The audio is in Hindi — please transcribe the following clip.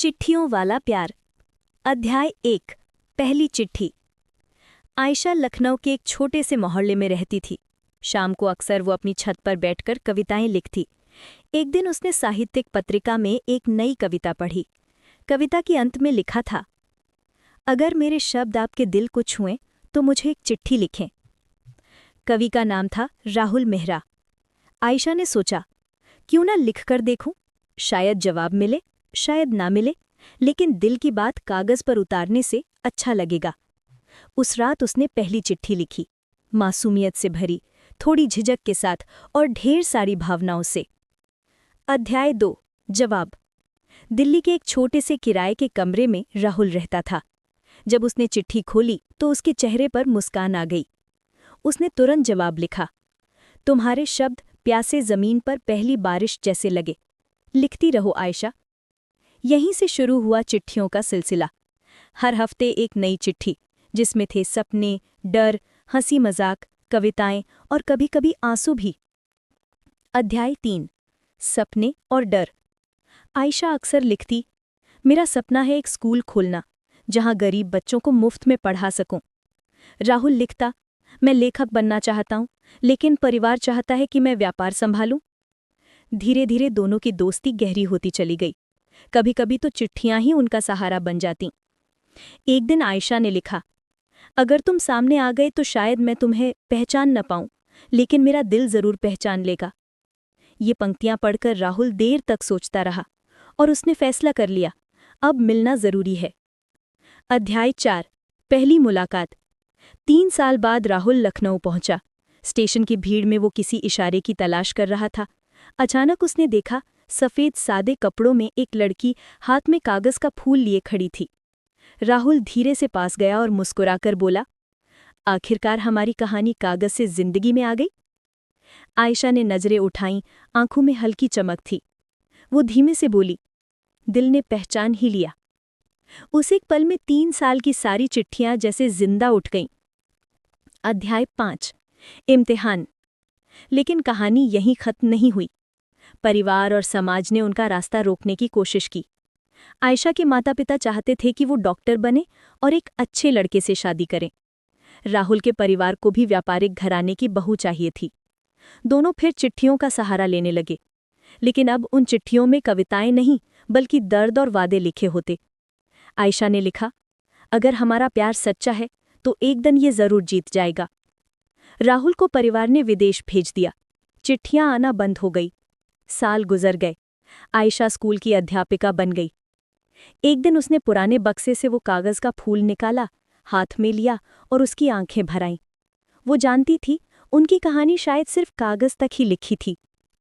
चिट्ठियों वाला प्यार। अध्याय 1। पहली चिट्ठी। आयशा लखनऊ के एक छोटे से मोहल्ले में रहती थी। शाम को अक्सर वो अपनी छत पर बैठकर कविताएं लिखती। एक दिन उसने साहित्यिक पत्रिका में एक नई कविता पढ़ी। कविता के अंत में लिखा था, अगर मेरे शब्द आपके दिल को छुएं तो मुझे एक चिट्ठी लिखें। कवि का नाम था राहुल मेहरा। आयशा ने सोचा, क्यों ना लिखकर देखूं, शायद जवाब मिले, शायद ना मिले, लेकिन दिल की बात कागज पर उतारने से अच्छा लगेगा। उस रात उसने पहली चिट्ठी लिखी, मासूमियत से भरी, थोड़ी झिझक के साथ और ढेर सारी भावनाओं से। अध्याय 2। जवाब। दिल्ली के एक छोटे से किराए के कमरे में राहुल रहता था। जब उसने चिट्ठी खोली तो उसके चेहरे पर मुस्कान आ गई। उसने तुरंत जवाब लिखा, तुम्हारे शब्द प्यासे जमीन पर पहली बारिश जैसे लगे। लिखती रहो आयशा। यहीं से शुरू हुआ चिट्ठियों का सिलसिला। हर हफ्ते एक नई चिट्ठी, जिसमें थे सपने, डर, हंसी मजाक, कविताएं और कभी कभी आंसू भी। अध्याय 3। सपने और डर। आयशा अक्सर लिखती, मेरा सपना है एक स्कूल खोलना, जहां गरीब बच्चों को मुफ्त में पढ़ा सकूं। राहुल लिखता, मैं लेखक बनना चाहता हूं, लेकिन परिवार चाहता है कि मैं व्यापार संभालूं। धीरे धीरे दोनों की दोस्ती गहरी होती चली गई। कभी कभी तो चिट्ठियां ही उनका सहारा बन जातीं। एक दिन आयशा ने लिखा, अगर तुम सामने आ गए तो शायद मैं तुम्हें पहचान न पाऊं, लेकिन मेरा दिल जरूर पहचान लेगा। ये पंक्तियां पढ़कर राहुल देर तक सोचता रहा और उसने फैसला कर लिया, अब मिलना जरूरी है। अध्याय 4। पहली मुलाकात। 3 साल बाद राहुल लखनऊ पहुंचा। स्टेशन की भीड़ में वो किसी इशारे की तलाश कर रहा था। अचानक उसने देखा, सफेद सादे कपड़ों में एक लड़की हाथ में कागज का फूल लिए खड़ी थी। राहुल धीरे से पास गया और मुस्कुराकर बोला, आखिरकार हमारी कहानी कागज से जिंदगी में आ गई। आयशा ने नजरें उठाईं, आंखों में हल्की चमक थी। वो धीमे से बोली, दिल ने पहचान ही लिया। उस एक पल में 3 साल की सारी चिट्ठियां जैसे जिंदा उठ गईं। अध्याय 5। इम्तिहान। लेकिन कहानी यहीं खत्म नहीं हुई। परिवार और समाज ने उनका रास्ता रोकने की कोशिश की। आयशा के माता पिता चाहते थे कि वो डॉक्टर बने और एक अच्छे लड़के से शादी करें। राहुल के परिवार को भी व्यापारिक घराने की बहू चाहिए थी। दोनों फिर चिट्ठियों का सहारा लेने लगे, लेकिन अब उन चिट्ठियों में कविताएं नहीं, बल्कि दर्द और वादे लिखे होते। आयशा ने लिखा, अगर हमारा प्यार सच्चा है तो एक दिन ये जरूर जीत जाएगा। राहुल को परिवार ने विदेश भेज दिया। चिट्ठियां आना बंद हो गई। साल गुजर गए। आयशा स्कूल की अध्यापिका बन गई। एक दिन उसने पुराने बक्से से वो कागज का फूल निकाला, हाथ में लिया और उसकी आंखें भर आईं। वो जानती थी, उनकी कहानी शायद सिर्फ कागज तक ही लिखी थी,